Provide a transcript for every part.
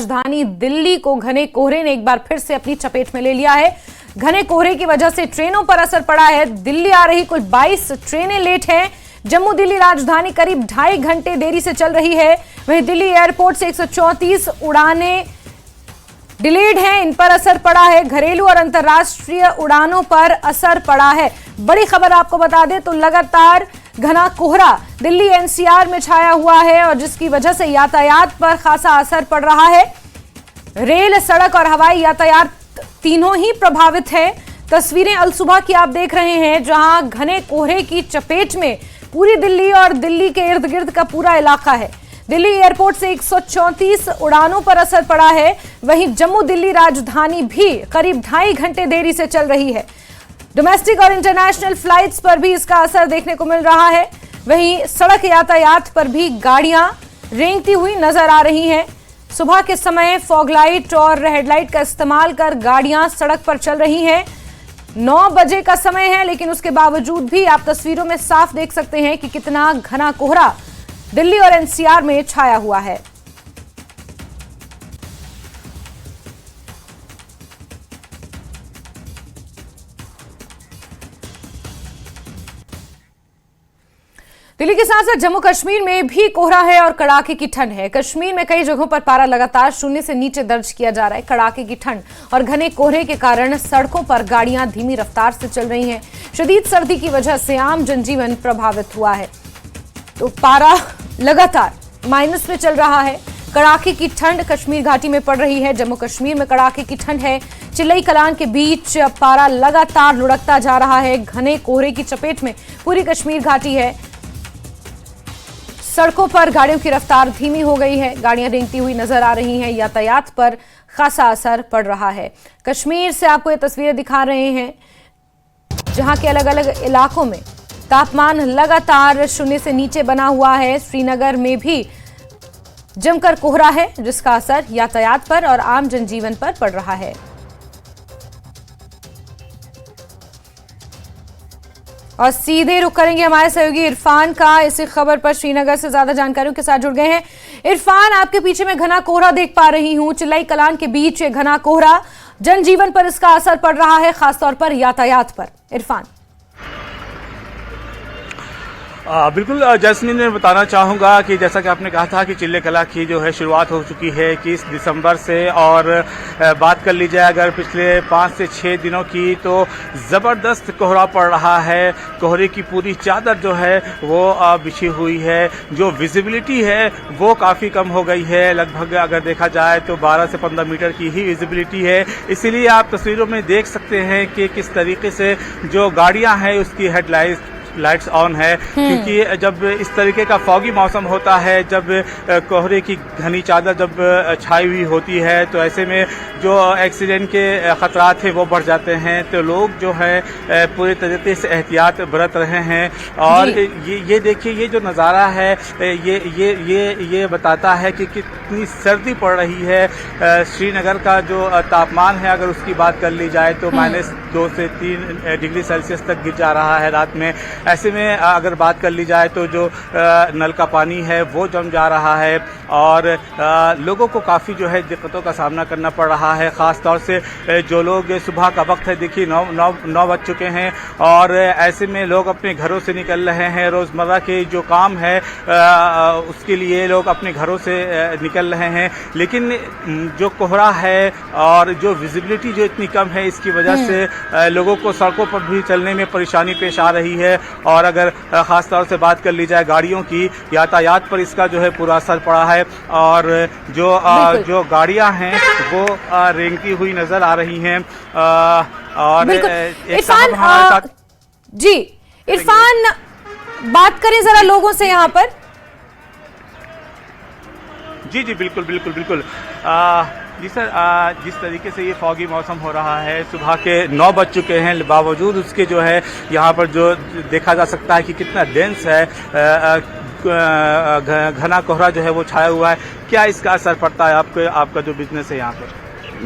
राजधानी दिल्ली को घने कोहरे ने एक बार फिर से अपनी चपेट में ले लिया है। घने कोहरे की वजह से ट्रेनों पर असर पड़ा है। दिल्ली आ रही कुल 22 ट्रेनें लेट हैं। जम्मू दिल्ली राजधानी करीब 2.5 घंटे देरी से चल रही है। वहीं दिल्ली एयरपोर्ट से 134 उड़ानें डिलेड हैं, इन पर असर पड़ा है। घरेलू और अंतर्राष्ट्रीय उड़ानों पर असर पड़ा है। बड़ी खबर आपको बता दें तो लगातार घना कोहरा दिल्ली एनसीआर में छाया हुआ है और जिसकी वजह से यातायात पर खासा असर पड़ रहा है। रेल, सड़क और हवाई यातायात तीनों ही प्रभावित है। तस्वीरें अल सुबह की आप देख रहे हैं, जहां घने कोहरे की चपेट में पूरी दिल्ली और दिल्ली के इर्द गिर्द का पूरा इलाका है। दिल्ली एयरपोर्ट से 134 उड़ानों पर असर पड़ा है। वहीं जम्मू दिल्ली राजधानी भी करीब 2.5 घंटे देरी से चल रही है। डोमेस्टिक और इंटरनेशनल फ्लाइट्स पर भी इसका असर देखने को मिल रहा है। वहीं सड़क यातायात पर भी गाड़ियां रेंगती हुई नजर आ रही हैं। सुबह के समय फॉग लाइट और हेडलाइट का इस्तेमाल कर गाड़ियां सड़क पर चल रही हैं। 9 बजे का समय है, लेकिन उसके बावजूद भी आप तस्वीरों में साफ देख सकते हैं कि कितना घना कोहरा दिल्ली और एनसीआर में छाया हुआ है। दिल्ली के साथ साथ जम्मू कश्मीर में भी कोहरा है और कड़ाके की ठंड है। कश्मीर में कई जगहों पर पारा लगातार 0 से नीचे दर्ज किया जा रहा है। कड़ाके की ठंड और घने कोहरे के कारण सड़कों पर गाड़ियां धीमी रफ्तार से चल रही हैं। शदीद सर्दी की वजह से आम जनजीवन प्रभावित हुआ है। तो पारा लगातार माइनस में चल रहा है। कड़ाके की ठंड कश्मीर घाटी में पड़ रही है। जम्मू कश्मीर में कड़ाके की ठंड है। चिल्लई कलान के बीच पारा लगातार लुढ़कता जा रहा है। घने कोहरे की चपेट में पूरी कश्मीर घाटी है। सड़कों पर गाड़ियों की रफ्तार धीमी हो गई है। गाड़ियां रेंगती हुई नजर आ रही हैं। यातायात पर खासा असर पड़ रहा है। कश्मीर से आपको ये तस्वीरें दिखा रहे हैं, जहां के अलग अलग इलाकों में तापमान लगातार 0 से नीचे बना हुआ है। श्रीनगर में भी जमकर कोहरा है, जिसका असर यातायात पर और आम जनजीवन पर पड़ रहा है। और सीधे रुख करेंगे हमारे सहयोगी इरफान का इसी खबर पर। श्रीनगर से ज्यादा जानकारियों के साथ जुड़ गए हैं। इरफान, आपके पीछे मैं घना कोहरा देख पा रही हूं। चिल्लई कलान के बीच घना कोहरा, जनजीवन पर इसका असर पड़ रहा है, खासतौर पर यातायात पर। इरफान। बिल्कुल जैस्मीन, मैं बताना चाहूँगा कि जैसा कि आपने कहा था कि चिल्ले कला की जो है शुरुआत हो चुकी है 21 दिसंबर से। और बात कर ली जाए अगर पिछले 5 से 6 दिनों की, तो ज़बरदस्त कोहरा पड़ रहा है। कोहरे की पूरी चादर जो है वो बिछी हुई है। जो विजिबिलिटी है वो काफ़ी कम हो गई है। लगभग अगर देखा जाए तो 12 से 15 मीटर की ही विजिबिलिटी है। इसीलिए आप तस्वीरों में देख सकते हैं कि किस तरीके से जो गाड़ियाँ हैं उसकी लाइट्स ऑन है, क्योंकि जब इस तरीके का फॉगी मौसम होता है, जब कोहरे की घनी चादर जब छाई हुई होती है, तो ऐसे में जो एक्सीडेंट के खतरात हैं वो बढ़ जाते हैं। तो लोग जो है पूरे तरीके से एहतियात बरत रहे हैं। और ये देखिए, ये जो नज़ारा है ये बताता है कि कितनी सर्दी पड़ रही है। श्रीनगर का जो तापमान है, अगर उसकी बात कर ली जाए तो -2 से 3 डिग्री सेल्सियस तक गिर जा रहा है रात में। ऐसे में अगर बात कर ली जाए तो जो नल का पानी है वो जम जा रहा है और लोगों को काफ़ी जो है दिक्कतों का सामना करना पड़ रहा है। ख़ास तौर से जो लोग, सुबह का वक्त है, देखिए 9 बज चुके हैं और ऐसे में लोग अपने घरों से निकल रहे हैं। रोज़मर्रा के जो काम है उसके लिए लोग अपने घरों से निकल रहे हैं। लेकिन जो कोहरा है और जो विजिबिलिटी जो इतनी कम है, इसकी वजह से लोगों को सड़कों पर भी चलने में परेशानी पेश आ रही है। और अगर ख़ास तौर से बात कर ली जाए गाड़ियों की, यातायात पर इसका जो है पूरा असर पड़ा है। और जो गाड़ियां हैं वो रेंगती हुई नजर आ रही हैं। और इरफान जी, इरफान बात करें जरा लोगों से यहाँ पर। जी बिल्कुल। जी सर, जिस तरीके से ये फॉगी मौसम हो रहा है, सुबह के 9 बज चुके हैं, बावजूद उसके जो है यहाँ पर जो देखा जा सकता है कि कितना डेंस है, घना कोहरा जो है वो छाया हुआ है। क्या इसका असर पड़ता है आपका जो बिजनेस है यहाँ पर?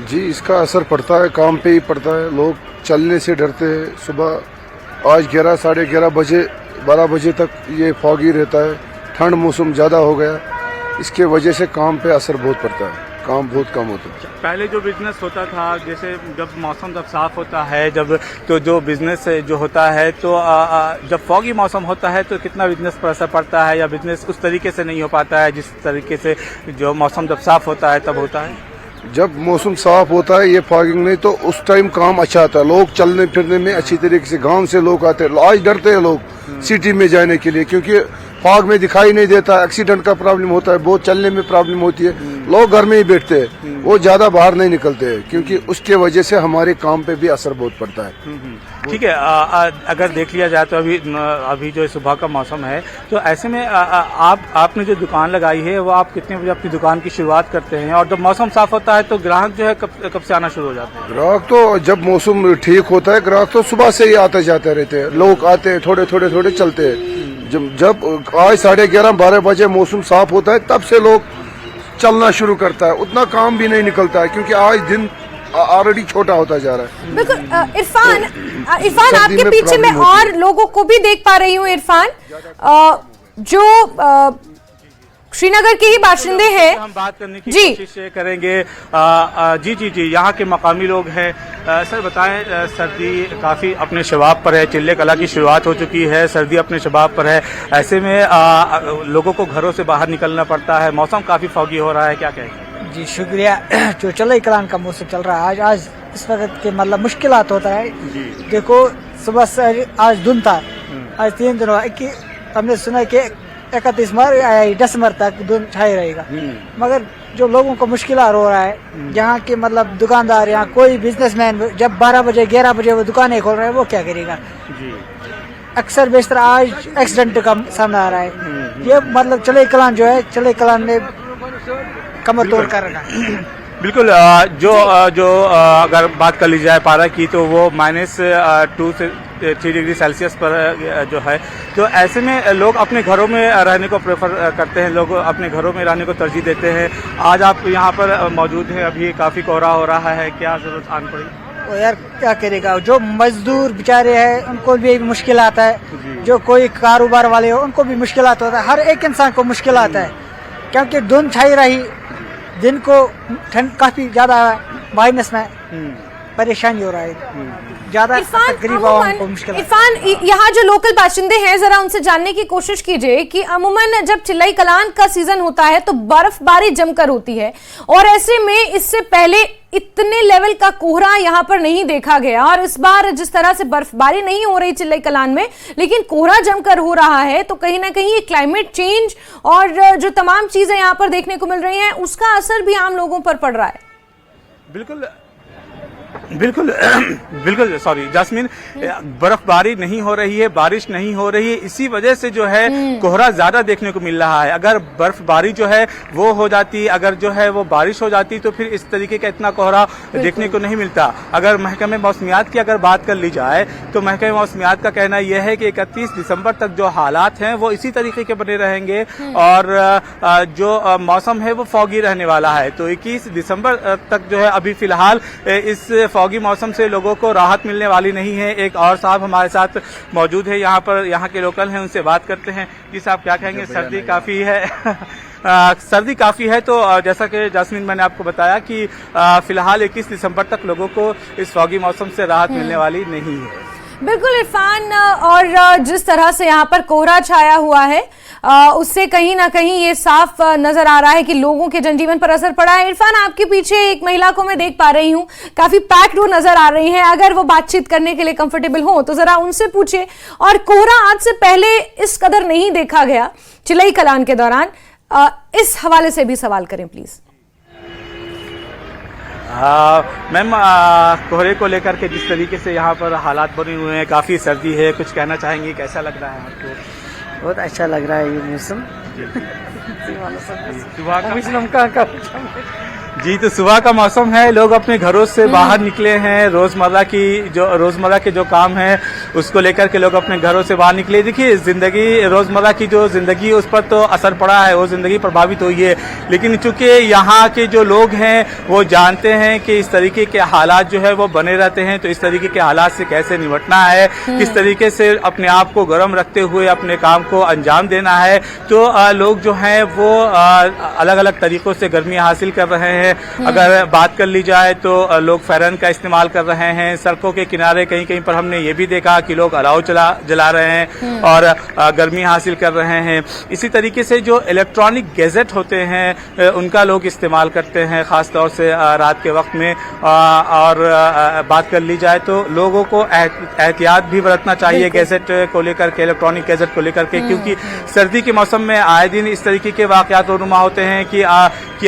जी, इसका असर पड़ता है, काम पे ही पड़ता है। लोग चलने से डरते हैं। सुबह आज 11, साढ़े 11 बजे 12 बजे तक ये फॉगी रहता है। ठंड मौसम ज़्यादा हो गया, इसके वजह से काम पे असर बहुत पड़ता है। काम बहुत कम होता है। पहले जो बिजनेस होता था, जैसे जब मौसम जब साफ होता है, जब तो जो बिजनेस जो होता है, तो जब फॉगी मौसम होता है तो कितना बिजनेस पर असर पड़ता है, या बिजनेस उस तरीके से नहीं हो पाता है जिस तरीके से जो मौसम जब साफ होता है तब होता है? जब मौसम साफ होता है, ये फॉगिंग नहीं, तो उस टाइम काम अच्छा आता है, लोग चलने फिरने में अच्छी तरीके से, गांव से लोग आते हैं। आज डरते हैं लोग सिटी में जाने के लिए, क्योंकि फॉग में दिखाई नहीं देता, एक्सीडेंट का प्रॉब्लम होता है, बहुत चलने में प्रॉब्लम होती है, लोग घर में ही बैठते हैं, वो ज्यादा बाहर नहीं निकलते हैं, क्योंकि उसके वजह से हमारे काम पे भी असर बहुत पड़ता है। ठीक है, अगर देख लिया जाए तो अभी जो सुबह का मौसम है, तो ऐसे में आपने जो दुकान लगाई है वो आप कितने बजे अपनी दुकान की शुरुआत करते हैं, और जब मौसम साफ होता है तो ग्राहक जो है कब से आना शुरू हो जाते हैं? ग्राहक तो जब मौसम ठीक होता है, ग्राहक तो सुबह से ही आते जाते रहते हैं, लोग आते हैं, थोड़े थोड़े चलते हैं। जब आज 11:30-12 बजे मौसम साफ होता है, तब से लोग चलना शुरू करता है, उतना काम भी नहीं निकलता है, क्योंकि आज दिन ऑलरेडी छोटा होता जा रहा है। बिल्कुल। इरफान आपके पीछे मैं और लोगों को भी देख पा रही हूँ। इरफान, जो श्रीनगर के ही बाशिंदे हैं, हम बात करने की कोशिश करेंगे। जी, यहाँ के मकामी लोग हैं। सर बताएं, सर्दी काफ़ी अपने शबाब पर है, चिल्ले कला की शुरुआत हो चुकी है, सर्दी अपने शबाब पर है, ऐसे में लोगों को घरों से बाहर निकलना पड़ता है, मौसम काफ़ी फॉगी हो रहा है, क्या कहेंगे? जी शुक्रिया। जो चिल्ले कलान का मौसम चल रहा है, आज इस वक्त के मतलब मुश्किलात होता है। देखो, सुबह से आज धुंध था, आज 3 दिन हुआ, हमने सुना कि 31 दिसंबर तक धुंध छाई रहेगा, मगर जो लोगों को मुश्किल हो रहा है, यहाँ के मतलब दुकानदार, यहाँ कोई बिजनेसमैन जब 12 बजे 11 बजे वो दुकानें खोल रहे हैं, वो क्या करेगा? अक्सर बेशतर आज एक्सीडेंट का सामना आ रहा है। ये मतलब चिल्ले कलान जो है, चिल्ले कलान ने कमर तोड़ कर रखा। बिल्कुल। जो अगर बात कर ली जाए पारा की, तो वो -2 से 3 डिग्री सेल्सियस पर जो है, तो ऐसे में लोग अपने घरों में रहने को प्रेफर करते हैं, लोग अपने घरों में रहने को तरजीह देते हैं। आज आप यहाँ पर मौजूद हैं, अभी काफ़ी कोहरा हो रहा है, क्या जरूरत आन पड़ी? तो यार क्या करेगा, जो मजदूर बेचारे हैं उनको भी मुश्किल आता है, जो कोई कारोबार वाले हो उनको भी मुश्किल आता है, हर एक इंसान को मुश्किल आता है, क्योंकि धुंध छाई रही, दिन को ठंड काफी ज्यादा माइनस में परेशानी हो रहा है, ज्यादा गरीब आवाम को मुश्किल। इरफान, यहाँ जो लोकल बाशिंदे हैं, जरा उनसे जानने की कोशिश कीजिए कि अमूमन जब चिल्लाई कलान का सीजन होता है तो बर्फबारी जमकर होती है, और ऐसे में इससे पहले इतने लेवल का कोहरा यहाँ पर नहीं देखा गया, और इस बार जिस तरह से बर्फबारी नहीं हो रही चिल्लाई कलान में, लेकिन कोहरा जमकर हो रहा है, तो कहीं ना कहीं ये क्लाइमेट चेंज और जो तमाम चीजें यहाँ पर देखने को मिल रही हैं, उसका असर भी आम लोगों पर पड़ रहा है। बिल्कुल सॉरी जास्मीन, बर्फबारी नहीं हो रही है, बारिश नहीं हो रही है, इसी वजह से जो है कोहरा ज्यादा देखने को मिल रहा है। अगर बर्फबारी जो है वो हो जाती, अगर जो है वो बारिश हो जाती, तो फिर इस तरीके का इतना कोहरा देखने को नहीं मिलता। अगर महकमे मौसमियात की अगर बात कर ली जाए, तो महकमे मौसमियात का कहना यह है कि 31 दिसंबर तक जो हालात हैं वो इसी तरीके के बने रहेंगे, और जो मौसम है वो फॉगी रहने वाला है। तो 21 दिसंबर तक जो है, अभी फिलहाल इस फॉगी मौसम से लोगों को राहत मिलने वाली नहीं है। एक और साहब हमारे साथ मौजूद है यहाँ पर, यहाँ के लोकल हैं, उनसे बात करते हैं। जी साहब, क्या कहेंगे? सर्दी काफ़ी है सर्दी काफ़ी है, तो जैसा कि जास्मीन मैंने आपको बताया कि फिलहाल 21 दिसंबर तक लोगों को इस फॉगी मौसम से राहत मिलने वाली नहीं है। बिल्कुल इरफान, और जिस तरह से यहाँ पर कोहरा छाया हुआ है, उससे कहीं ना कहीं ये साफ नजर आ रहा है कि लोगों के जनजीवन पर असर पड़ा है। इरफान, आपके पीछे एक महिला को मैं देख पा रही हूँ, काफी पैक्ड वो नजर आ रही हैं, अगर वो बातचीत करने के लिए कंफर्टेबल हो तो जरा उनसे पूछिए। और कोहरा आज से पहले इस कदर नहीं देखा गया चिल्लाई कलान के दौरान, इस हवाले से भी सवाल करें प्लीज। मैम, कोहरे को लेकर के जिस तरीके से यहाँ पर हालात बने हुए हैं, काफ़ी सर्दी है, कुछ कहना चाहेंगे? कैसा लग रहा है आपको? बहुत अच्छा लग रहा है ये मौसम। सुबह का जी, तो सुबह का मौसम है, लोग अपने घरों से बाहर निकले हैं, रोजमर्रा के जो काम है उसको लेकर के लोग अपने घरों से बाहर निकले। देखिए, जिंदगी रोजमर्रा की जो जिंदगी उस पर तो असर पड़ा है, वो जिंदगी प्रभावित हुई है, लेकिन चूंकि यहाँ के जो लोग हैं वो जानते हैं कि इस तरीके के हालात जो है वो बने रहते हैं, तो इस तरीके के हालात से कैसे निपटना है, किस तरीके से अपने आप को गर्म रखते हुए अपने काम को अंजाम देना है। तो लोग जो हैं वो अलग अलग तरीकों से गर्मी हासिल कर रहे हैं। अगर बात कर ली जाए तो लोग फैरन का इस्तेमाल कर रहे हैं। सड़कों के किनारे कहीं कहीं पर हमने ये भी देखा कि लोग अलाव जला रहे हैं और गर्मी हासिल कर रहे हैं। इसी तरीके से जो इलेक्ट्रॉनिक गैजेट होते हैं उनका लोग इस्तेमाल करते हैं, खास तौर से रात के वक्त में। और बात कर ली जाए तो लोगों को एहतियात भी बरतना चाहिए गैजेट को लेकर के, इलेक्ट्रॉनिक गैजेट को लेकर के, क्योंकि सर्दी के मौसम में आए दिन इस तरीके के वाकयात रोनुमा होते हैं कि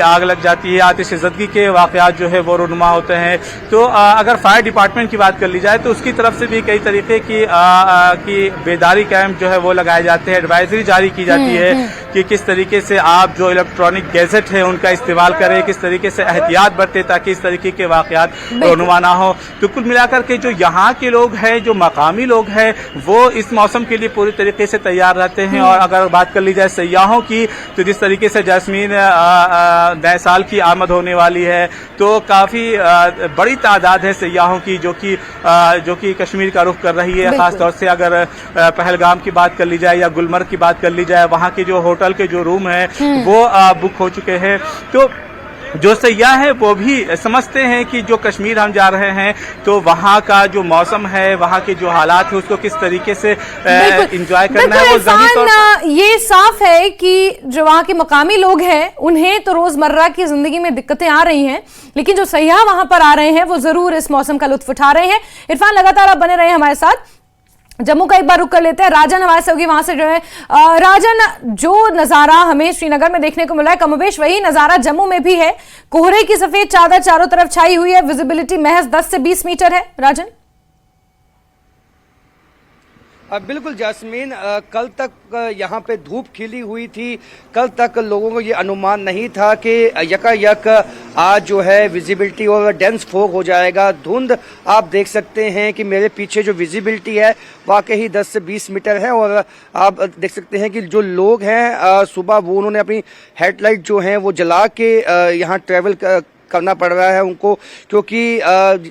आग लग जाती है, आतिशज़दगी के वाकयात जो है वो रोनुमा होते हैं। तो अगर फायर डिपार्टमेंट की बात कर ली जाए तो उसकी तरफ से भी कई तरीके की बेदारी कैंप जो है वो लगाए जाते हैं, एडवाइजरी जारी की जाती है कि किस तरीके से आप जो इलेक्ट्रॉनिक गैजेट है उनका इस्तेमाल करें, किस तरीके से एहतियात बरतें ताकि इस तरीके के वाकयात रोनुमा ना हो। तो कुल मिलाकर के जो यहाँ के लोग हैं, जो मकामी लोग हैं, वो इस मौसम के लिए पूरी तरीके से तैयार रहते हैं। और अगर बात कर ली जाए सयाहों की, तो जिस तरीके से जैस्मीन नए साल की आमद होने वाली है, तो काफी बड़ी तादाद है सयाहों की जो कि कश्मीर का रुख कर रही है। खासतौर से अगर पहलगाम की बात कर ली जाए या गुलमर्ग की बात कर ली जाए, वहाँ के जो होटल के जो रूम हैं वो बुक हो चुके हैं। तो जो सयाह है वो भी समझते हैं कि जो कश्मीर हम जा रहे हैं तो वहाँ का जो मौसम है, वहाँ के जो हालात है, उसको किस तरीके से एंजॉय करना है। वो ये साफ है कि जो वहाँ के मकामी लोग हैं उन्हें तो रोजमर्रा की जिंदगी में दिक्कतें आ रही हैं, लेकिन जो सयाह वहां पर आ रहे हैं वो जरूर इस मौसम का लुत्फ उठा रहे हैं। इरफान, लगातार आप बने रहे हमारे साथ। जम्मू का एक बार रुक कर लेते हैं, राजन हमारे से होगी वहां से जो है। राजन, जो नजारा हमें श्रीनगर में देखने को मिला है कमोबेश वही नजारा जम्मू में भी है। कोहरे की सफेद चादर चारों तरफ छाई हुई है, विजिबिलिटी महज 10 से 20 मीटर है। राजन, बिल्कुल जैस्मीन, कल तक यहाँ पे धूप खिली हुई थी। कल तक लोगों को ये अनुमान नहीं था कि यकायक आज जो है विजिबिलिटी और डेंस फॉग हो जाएगा। धुंध आप देख सकते हैं कि मेरे पीछे जो विजिबिलिटी है वाकई 10 से 20 मीटर है। और आप देख सकते हैं कि जो लोग हैं सुबह वो उन्होंने अपनी हेडलाइट जो है वो जला के यहाँ ट्रैवल करना पड़ रहा है उनको, क्योंकि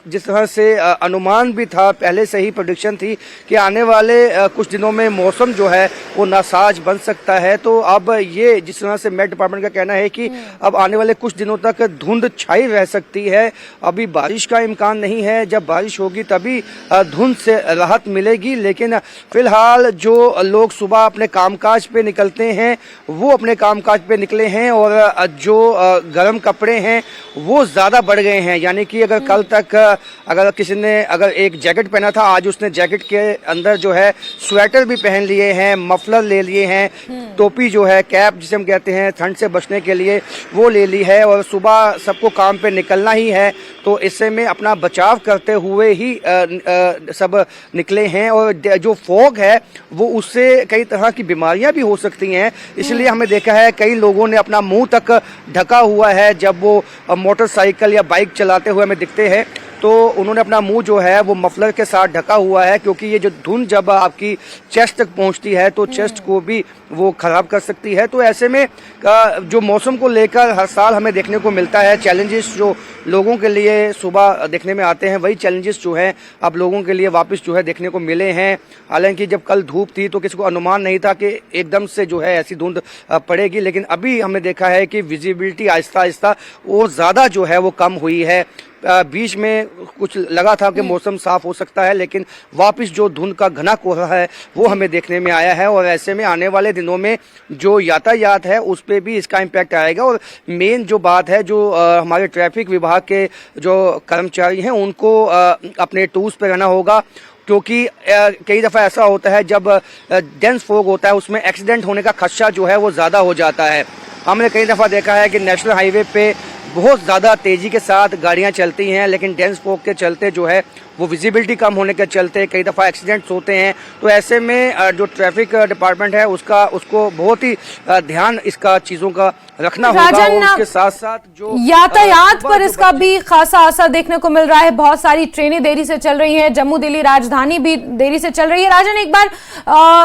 जिस तरह से अनुमान भी था, पहले से ही प्रेडिक्शन थी कि आने वाले कुछ दिनों में मौसम जो है वो नासाज बन सकता है। तो अब ये जिस तरह से मेट डिपार्टमेंट का कहना है कि अब आने वाले कुछ दिनों तक धुंध छाई रह सकती है। अभी बारिश का इम्कान नहीं है, जब बारिश होगी तभी धुंध से राहत मिलेगी। लेकिन फिलहाल जो लोग सुबह अपने कामकाज पे निकलते हैं वो अपने कामकाज पे निकले हैं, और जो गर्म कपड़े हैं वो ज्यादा बढ़ गए हैं। यानी कि अगर कल तक अगर किसी ने अगर एक जैकेट पहना था, आज उसने जैकेट के अंदर जो है स्वेटर भी पहन लिए हैं, मफलर ले लिए हैं, टोपी जो है कैप जिसे हम कहते हैं ठंड से बचने के लिए वो ले ली है। और सुबह सबको काम पे निकलना ही है, तो इससे में अपना बचाव करते हुए ही सब निकले हैं। और जो फॉग है वो उससे कई तरह की बीमारियां भी हो सकती हैं, इसलिए हमें देखा है कई लोगों ने अपना मुंह तक ढका हुआ है। जब वो मोटरसाइकिल या बाइक चलाते हुए हमें दिखते हैं तो उन्होंने अपना मुंह जो है वो मफलर के साथ ढका हुआ है, क्योंकि ये जो धुंध जब आपकी चेस्ट तक पहुंचती है तो चेस्ट को भी वो खराब कर सकती है। तो ऐसे में जो मौसम को लेकर हर साल हमें देखने को मिलता है, चैलेंजेस जो लोगों के लिए सुबह देखने में आते हैं, वही चैलेंजेस जो है अब लोगों के लिए वापस जो है देखने को मिले हैं। हालांकि जब कल धूप थी तो किसी को अनुमान नहीं था कि एकदम से जो है ऐसी धुंध पड़ेगी, लेकिन अभी हमने देखा है कि विजिबिलिटी आहिस्ता आहिस्ता और ज़्यादा जो है वो कम हुई है। बीच में कुछ लगा था कि मौसम साफ हो सकता है, लेकिन वापस जो धुंध का घना कोहरा है वो हमें देखने में आया है। और ऐसे में आने वाले दिनों में जो यातायात है उस पर भी इसका इम्पैक्ट आएगा। और मेन जो बात है, जो हमारे ट्रैफिक विभाग के जो कर्मचारी हैं उनको अपने टूल्स पे रहना होगा, क्योंकि कई दफ़ा ऐसा होता है जब डेंस फॉग होता है उसमें एक्सीडेंट होने का खदशा जो है वो ज़्यादा हो जाता है। हमने कई दफ़ा देखा है कि नेशनल हाईवे पे बहुत ज़्यादा तेज़ी के साथ गाड़ियाँ चलती हैं, लेकिन डेंस फॉग के चलते जो है वो विजिबिलिटी कम होने के चलते कई दफ़ा एक्सीडेंट्स होते हैं। तो ऐसे में जो ट्रैफिक डिपार्टमेंट है उसको बहुत ही ध्यान इसका चीज़ों का रखना होगा। और उसके साथ साथ जो यातायात पर इसका भी खासा असर देखने को मिल रहा है। बहुत सारी ट्रेनें देरी से चल रही हैं, जम्मू दिल्ली राजधानी भी देरी से चल रही है। राजन, एक बार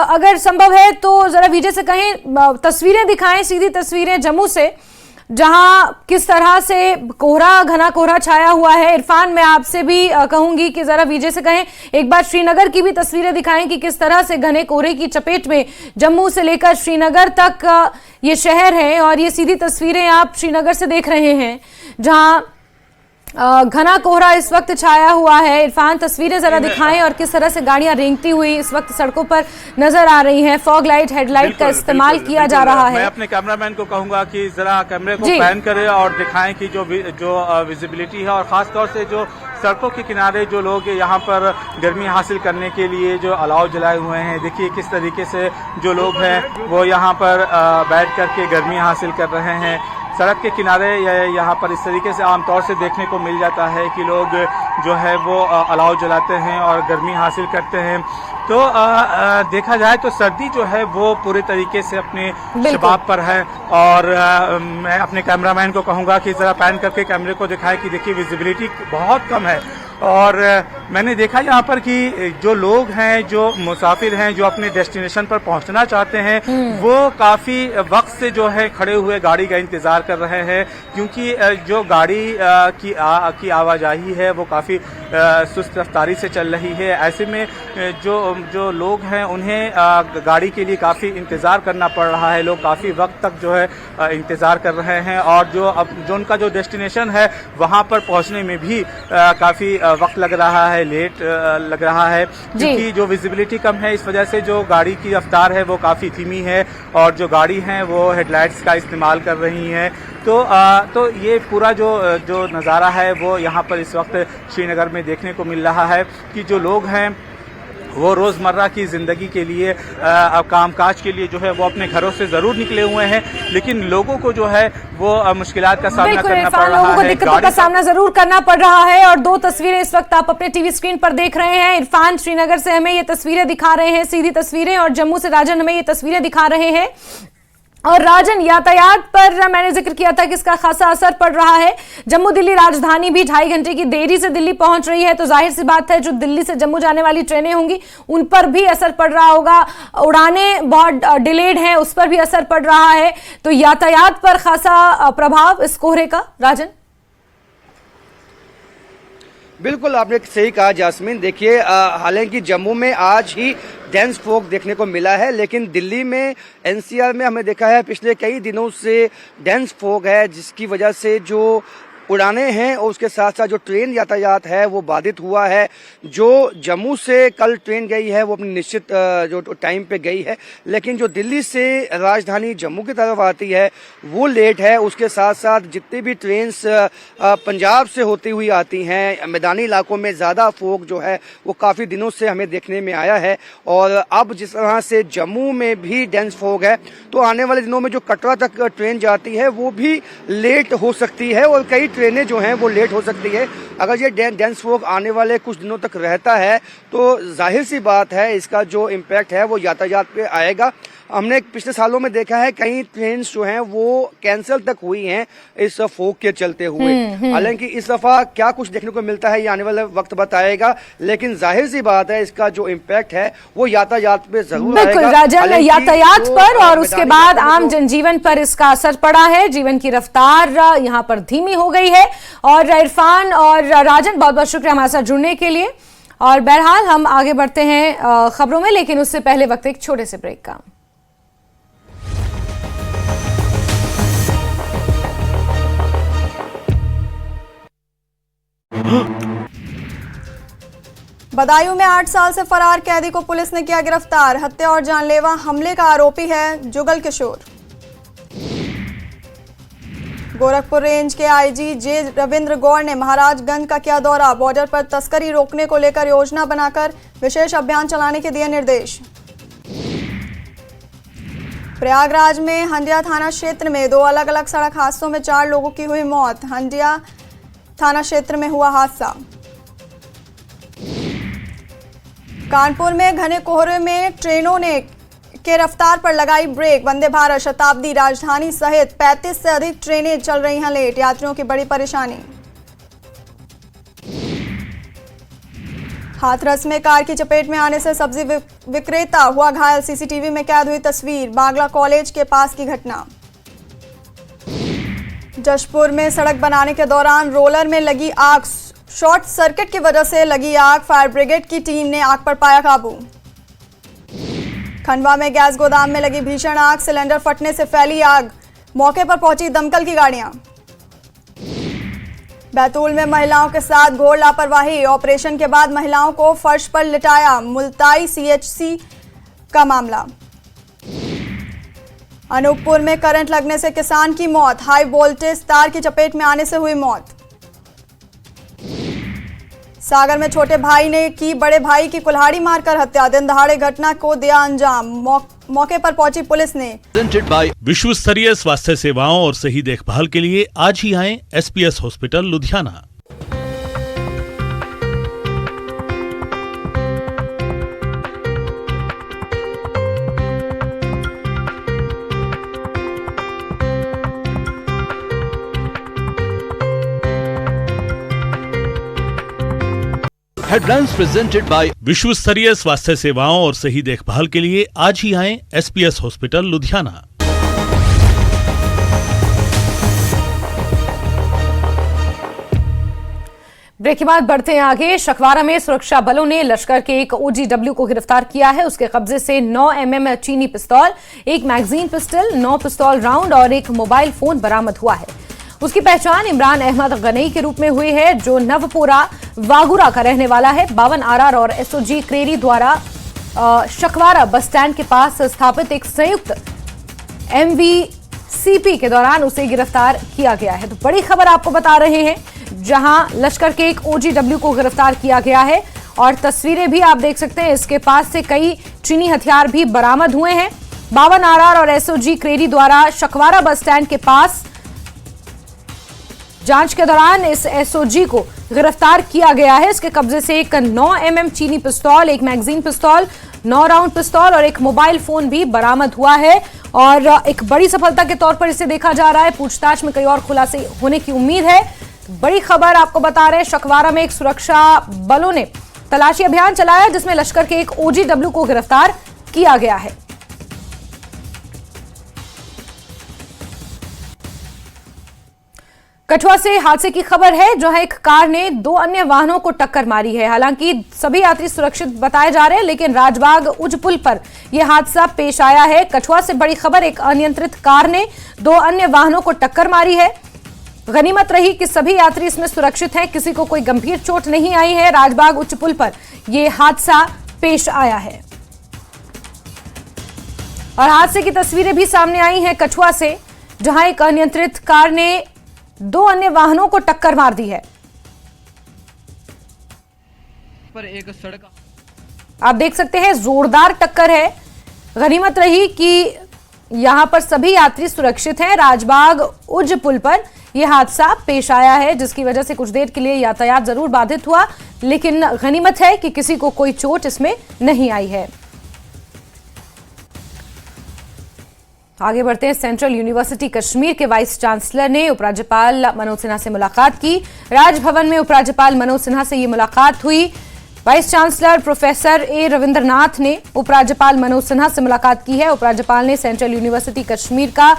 अगर संभव है तो जरा विजय से कहें, तस्वीरें दिखाएं, सीधी तस्वीरें जम्मू से, जहां किस तरह से घना कोहरा छाया हुआ है। इरफान, मैं आपसे भी कहूंगी कि जरा विजय से कहें एक बार श्रीनगर की भी तस्वीरें दिखाएं कि किस तरह से घने कोहरे की चपेट में जम्मू से लेकर श्रीनगर तक ये शहर है। और ये सीधी तस्वीरें आप श्रीनगर से देख रहे हैं, जहां घना कोहरा इस वक्त छाया हुआ है। इरफान, तस्वीरें जरा दिखाएं और किस तरह से गाड़ियां रेंगती हुई इस वक्त सड़कों पर नजर आ रही हैं। फॉग लाइट, हेडलाइट का इस्तेमाल किया जा रहा है। मैं अपने कैमरामैन को कहूंगा कि जरा कैमरे को पैन करें और दिखाएं कि जो विजिबिलिटी है, और खास तौर से जो सड़कों के किनारे जो लोग यहाँ पर गर्मी हासिल करने के लिए जो अलाव जलाए हुए हैं, देखिए किस तरीके से जो लोग हैं वो यहाँ पर बैठ करके गर्मी हासिल कर रहे हैं। सड़क के किनारे यहाँ पर इस तरीके से आमतौर से देखने को मिल जाता है कि लोग जो है वो अलाव जलाते हैं और गर्मी हासिल करते हैं। तो देखा जाए तो सर्दी जो है वो पूरे तरीके से अपने शबाब पर है। और मैं अपने कैमरामैन को कहूँगा कि ज़रा पैन करके कैमरे को दिखाए कि देखिए विजिबिलिटी बहुत कम है। और मैंने देखा यहाँ पर कि जो लोग हैं, जो मुसाफिर हैं, जो अपने डेस्टिनेशन पर पहुँचना चाहते हैं, वो काफ़ी वक्त से जो है खड़े हुए गाड़ी का इंतज़ार कर रहे हैं, क्योंकि जो गाड़ी की आवाजाही है वो काफ़ी सुस्त रफ्तारी से चल रही है। ऐसे में जो लोग हैं उन्हें गाड़ी के लिए काफ़ी इंतज़ार करना पड़ रहा है। लोग काफ़ी वक्त तक जो है इंतज़ार कर रहे हैं, और जो उनका जो डेस्टिनेशन है वहाँ पर पहुँचने में भी काफ़ी वक्त लग रहा है, लेट लग रहा है, क्योंकि जो विजिबिलिटी कम है इस वजह से जो गाड़ी की रफ्तार है वो काफ़ी धीमी है, और जो गाड़ी हैं वो हेडलाइट्स का इस्तेमाल कर रही हैं। तो ये पूरा जो नज़ारा है वो यहाँ पर इस वक्त श्रीनगर में देखने को मिल रहा है कि जो लोग हैं वो रोज़मर्रा की ज़िंदगी के लिए कामकाज के लिए जो है वो अपने घरों से ज़रूर निकले हुए हैं, लेकिन लोगों को जो है वो मुश्किलात का सामना करना पड़ रहा है। लोगों को दिक्कतों का सामना ज़रूर करना पड़ रहा है। और दो तस्वीरें इस वक्त आप अपने टीवी स्क्रीन पर देख रहे हैं। इरफान श्रीनगर से हमें ये तस्वीरें दिखा रहे हैं, सीधी तस्वीरें, और जम्मू से राजन हमें ये तस्वीरें दिखा रहे हैं। और राजन, यातायात पर मैंने जिक्र किया था कि इसका खासा असर पड़ रहा है। जम्मू दिल्ली राजधानी भी 2.5 घंटे की देरी से दिल्ली पहुंच रही है, तो जाहिर सी बात है जो दिल्ली से जम्मू जाने वाली ट्रेनें होंगी उन पर भी असर पड़ रहा होगा। उड़ानें बहुत डिलेड हैं, उस पर भी असर पड़ रहा है। तो यातायात पर खासा प्रभाव इस कोहरे का। राजन, बिल्कुल आपने सही कहा जास्मीन। देखिए, हालांकि जम्मू में आज ही डेंस फॉग देखने को मिला है, लेकिन दिल्ली में एनसीआर में हमें देखा है पिछले कई दिनों से डेंस फॉग है, जिसकी वजह से जो उड़ानें हैं और उसके साथ साथ जो ट्रेन यातायात है वो बाधित हुआ है। जो जम्मू से कल ट्रेन गई है वो अपनी निश्चित जो टाइम पे गई है, लेकिन जो दिल्ली से राजधानी जम्मू की तरफ आती है वो लेट है। उसके साथ साथ जितनी भी ट्रेन्स पंजाब से होती हुई आती हैं, मैदानी इलाकों में ज़्यादा फॉग जो है वो काफ़ी दिनों से हमें देखने में आया है। और अब जिस तरह से जम्मू में भी डेंस फॉग है, तो आने वाले दिनों में जो कटरा तक ट्रेन जाती है वो भी लेट हो सकती है, और कई ट्रेनें जो हैं वो लेट हो सकती है। अगर ये डेंस फॉग आने वाले कुछ दिनों तक रहता है तो जाहिर सी बात है इसका जो इम्पैक्ट है वो यातायात पे आएगा। हमने पिछले सालों में देखा है कई ट्रेन जो हैं वो कैंसिल तक हुई हैं इस फॉग के चलते हुए। हालांकि इस दफा क्या कुछ देखने को मिलता है ये आने वाला वक्त बताएगा, लेकिन जाहिर सी बात है इसका जो इम्पैक्ट है वो यातायात पे जरूर आएगा। बिल्कुल राजन, यातायात पर और उसके बाद आम जनजीवन पर इसका असर पड़ा है। जीवन की रफ्तार यहाँ पर धीमी हो गई है। और इरफान और राजन, बहुत बहुत शुक्रिया हमारे साथ जुड़ने के लिए। और बहरहाल हम आगे बढ़ते हैं खबरों में, लेकिन उससे पहले वक्त एक छोटे से ब्रेक का। बदायूं में 8 साल से फरार कैदी को पुलिस ने किया गिरफ्तार। हत्या और जानलेवा हमले का आरोपी है जुगल किशोर। गोरखपुर रेंज के आईजी जे रविंद्र गौड़ ने महाराजगंज का किया दौरा। बॉर्डर पर तस्करी रोकने को लेकर योजना बनाकर विशेष अभियान चलाने के दिए निर्देश। प्रयागराज में हंडिया थाना क्षेत्र में 2 अलग अलग सड़क हादसों में 4 लोगों की हुई मौत। हंडिया थाना क्षेत्र में हुआ हादसा। कानपुर में घने कोहरे में ट्रेनों ने के रफ्तार पर लगाई ब्रेक। वंदे भारत, शताब्दी, राजधानी सहित 35 से अधिक ट्रेनें चल रही हैं लेट। यात्रियों की बड़ी परेशानी। हाथरस में कार की चपेट में आने से सब्जी विक्रेता हुआ घायल। सीसीटीवी में कैद हुई तस्वीर। बांग्ला कॉलेज के पास की घटना। जशपुर में सड़क बनाने के दौरान रोलर में लगी आग। शॉर्ट सर्किट की वजह से लगी आग। फायर ब्रिगेड की टीम ने आग पर पाया काबू। खंडवा में गैस गोदाम में लगी भीषण आग। सिलेंडर फटने से फैली आग। मौके पर पहुंची दमकल की गाड़ियां। बैतूल में महिलाओं के साथ घोर लापरवाही। ऑपरेशन के बाद महिलाओं को फर्श पर लिटाया। मुल्ताई सीएचसी का मामला। अनूपपुर में करंट लगने से किसान की मौत। हाई वोल्टेज तार की चपेट में आने से हुई मौत। सागर में छोटे भाई ने की बड़े भाई की कुल्हाड़ी मारकर हत्या। दिन दहाड़े घटना को दिया अंजाम। मौके पर पहुंची पुलिस ने। विश्व स्तरीय स्वास्थ्य सेवाओं और सही देखभाल के लिए आज ही आएं SPS hospital Ludhiana. Headlines presented by विश्व स्तरीय स्वास्थ्य सेवाओं और सही देखभाल के लिए आज ही आएं SPS हॉस्पिटल लुधियाना। ब्रेक के बाद बढ़ते हैं आगे। शखवारा में सुरक्षा बलों ने लश्कर के एक OGW को गिरफ्तार किया है। उसके कब्जे से 9 mm चीनी पिस्तौल, एक मैगजीन पिस्टल, 9 पिस्तौल राउंड और एक मोबाइल फोन बरामद हुआ है। उसकी पहचान इमरान अहमद गनई के रूप में हुई है, जो नवपुरा वागुरा का रहने वाला है। 52 RR और SOG क्रेरी द्वारा शखवारा बस स्टैंड के पास स्थापित एक संयुक्त MVCP के दौरान उसे गिरफ्तार किया गया है। तो बड़ी खबर आपको बता रहे हैं, जहां लश्कर के एक OGW को गिरफ्तार किया गया है और तस्वीरें भी आप देख सकते हैं। इसके पास से कई चीनी हथियार भी बरामद हुए हैं। 52 RR और SOG क्रेरी द्वारा शखवारा बस स्टैंड के पास जांच के दौरान इस SOG को गिरफ्तार किया गया है। इसके कब्जे से एक 9 mm चीनी पिस्तौल, एक मैगजीन पिस्तौल, 9 राउंड पिस्तौल और एक मोबाइल फोन भी बरामद हुआ है और एक बड़ी सफलता के तौर पर इसे देखा जा रहा है। पूछताछ में कई और खुलासे होने की उम्मीद है। बड़ी खबर आपको बता रहे हैं, शखवारा में एक सुरक्षा बलों ने तलाशी अभियान चलाया जिसमें लश्कर के एक OGW को गिरफ्तार किया गया है। कठुआ से हादसे की खबर है, जहां एक कार ने 2 अन्य वाहनों को टक्कर मारी है। हालांकि सभी यात्री सुरक्षित बताए जा रहे हैं, लेकिन राजबाग उच्च पुल पर यह हादसा पेश आया है। कठुआ से बड़ी खबर, एक अनियंत्रित कार ने 2 अन्य वाहनों को टक्कर मारी है। गनीमत रही कि सभी यात्री इसमें सुरक्षित हैं, किसी को कोई गंभीर चोट नहीं आई है। राजबाग उच्च पुल पर यह हादसा पेश आया है और हादसे की तस्वीरें भी सामने आई हैं कठुआ से, जहां एक अनियंत्रित कार ने 2 अन्य वाहनों को टक्कर मार दी है। पर एक सड़क आप देख सकते हैं, जोरदार टक्कर है। गनीमत रही कि यहां पर सभी यात्री सुरक्षित हैं। राजबाग उज्ज पुल पर यह हादसा पेश आया है, जिसकी वजह से कुछ देर के लिए यातायात जरूर बाधित हुआ, लेकिन गनीमत है कि किसी को कोई चोट इसमें नहीं आई है। आगे बढ़ते हैं। सेंट्रल यूनिवर्सिटी कश्मीर के वाइस चांसलर ने उपराज्यपाल मनोज सिन्हा से मुलाकात की। राजभवन में उपराज्यपाल मनोज सिन्हा से ये मुलाकात हुई। Vice chancellor professor A Rabindranath ने उपराज्यपाल मनोज सिन्हा से मुलाकात की है। उपराज्यपाल ने सेंट्रल यूनिवर्सिटी कश्मीर का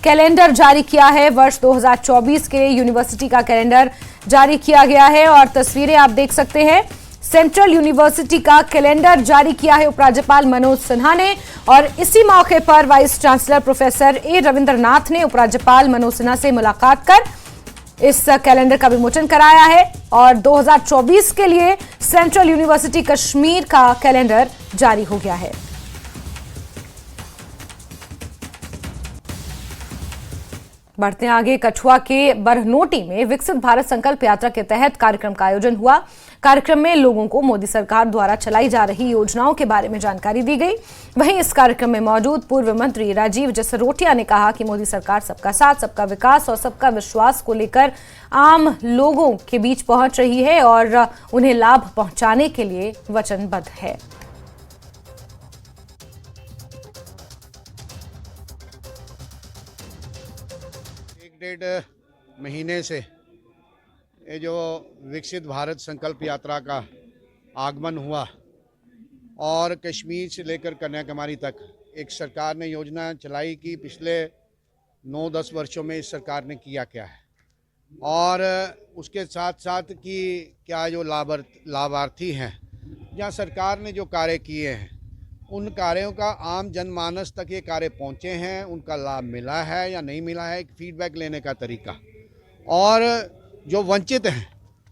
कैलेंडर जारी किया है। वर्ष 2024 के लिए यूनिवर्सिटी का कैलेंडर जारी किया गया है और तस्वीरें आप देख सकते हैं। सेंट्रल यूनिवर्सिटी का कैलेंडर जारी किया है उपराज्यपाल मनोज सिन्हा ने और इसी मौके पर vice chancellor professor A Rabindranath ने उपराज्यपाल मनोज सिन्हा से मुलाकात कर इस कैलेंडर का विमोचन कराया है और 2024 के लिए सेंट्रल यूनिवर्सिटी कश्मीर का कैलेंडर जारी हो गया है। बढ़ते आगे, कठुआ के बरनोटी में विकसित भारत संकल्प यात्रा के तहत कार्यक्रम का आयोजन हुआ। कार्यक्रम में लोगों को मोदी सरकार द्वारा चलाई जा रही योजनाओं के बारे में जानकारी दी गई। वहीं इस कार्यक्रम में मौजूद पूर्व मंत्री राजीव जसरोटिया ने कहा कि मोदी सरकार सबका साथ, सबका विकास और सबका विश्वास को लेकर आम लोगों के बीच पहुंच रही है और उन्हें लाभ पहुंचाने के लिए वचनबद्ध है। डेढ़ महीने से ये जो विकसित भारत संकल्प यात्रा का आगमन हुआ और कश्मीर से लेकर कन्याकुमारी तक एक सरकार ने योजना चलाई कि पिछले 9-10 वर्षों में इस सरकार ने किया क्या है और उसके साथ साथ कि क्या जो लाभार्थी हैं या सरकार ने जो कार्य किए हैं उन कार्यों का आम जनमानस तक ये कार्य पहुँचे हैं, उनका लाभ मिला है या नहीं मिला है, एक फीडबैक लेने का तरीका। और जो वंचित हैं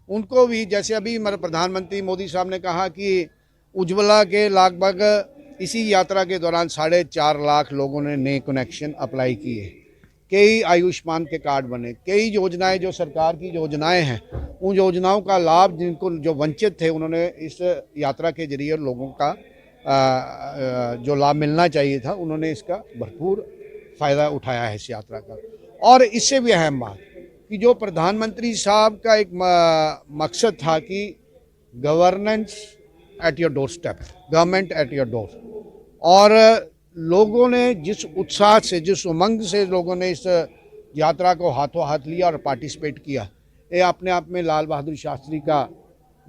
उनको भी, जैसे अभी हमारे प्रधानमंत्री मोदी साहब ने कहा कि उज्ज्वला के लगभग इसी यात्रा के दौरान 4.5 लाख लोगों ने नए कनेक्शन अप्लाई किए, कई आयुष्मान के कार्ड बने, कई योजनाएं जो सरकार की योजनाएं हैं उन योजनाओं का लाभ जिनको जो वंचित थे उन्होंने इस यात्रा के जरिए लोगों का जो लाभ मिलना चाहिए था उन्होंने इसका भरपूर फ़ायदा उठाया है इस यात्रा का। और इससे भी अहम बात कि जो प्रधानमंत्री साहब का एक मकसद था कि governance at your door step, government at your door, और लोगों ने जिस उत्साह से, जिस उमंग से लोगों ने इस यात्रा को हाथों हाथ लिया और पार्टिसिपेट किया, ये अपने आप में लाल बहादुर शास्त्री का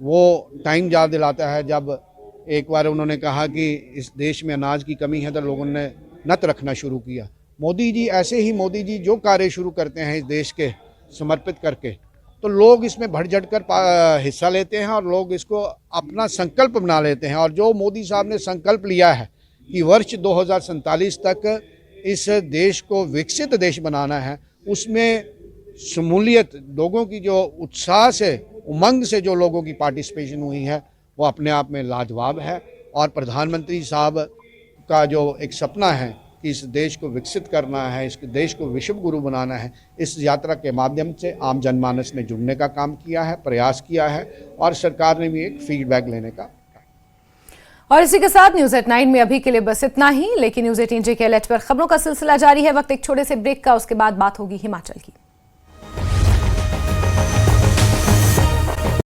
वो टाइम याद दिलाता है जब एक बार उन्होंने कहा कि इस देश में अनाज की कमी है तो लोगों ने नत रखना शुरू किया। मोदी जी ऐसे ही, मोदी जी जो कार्य शुरू करते हैं इस देश के समर्पित करके, तो लोग इसमें बढ़ चढ़ कर हिस्सा लेते हैं और लोग इसको अपना संकल्प बना लेते हैं। और जो मोदी साहब ने संकल्प लिया है कि वर्ष 2047 तक इस देश को विकसित देश बनाना है, उसमें शमूलियत, लोगों की जो उत्साह से, उमंग से जो लोगों की पार्टिसिपेशन हुई है वो अपने आप में लाजवाब है। और प्रधानमंत्री साहब का जो एक सपना है कि इस देश को विकसित करना है, इस देश को विश्व गुरु बनाना है, इस यात्रा के माध्यम से आम जनमानस ने जुड़ने का काम किया है, प्रयास किया है और सरकार ने भी एक फीडबैक लेने का। और इसी के साथ न्यूज़ एट 9 में अभी के लिए बस इतना ही, लेकिन न्यूज़ 18 के अलर्ट पर खबरों का सिलसिला जारी है। वक्त एक छोटे से ब्रेक का, उसके बाद बात होगी हिमाचल की।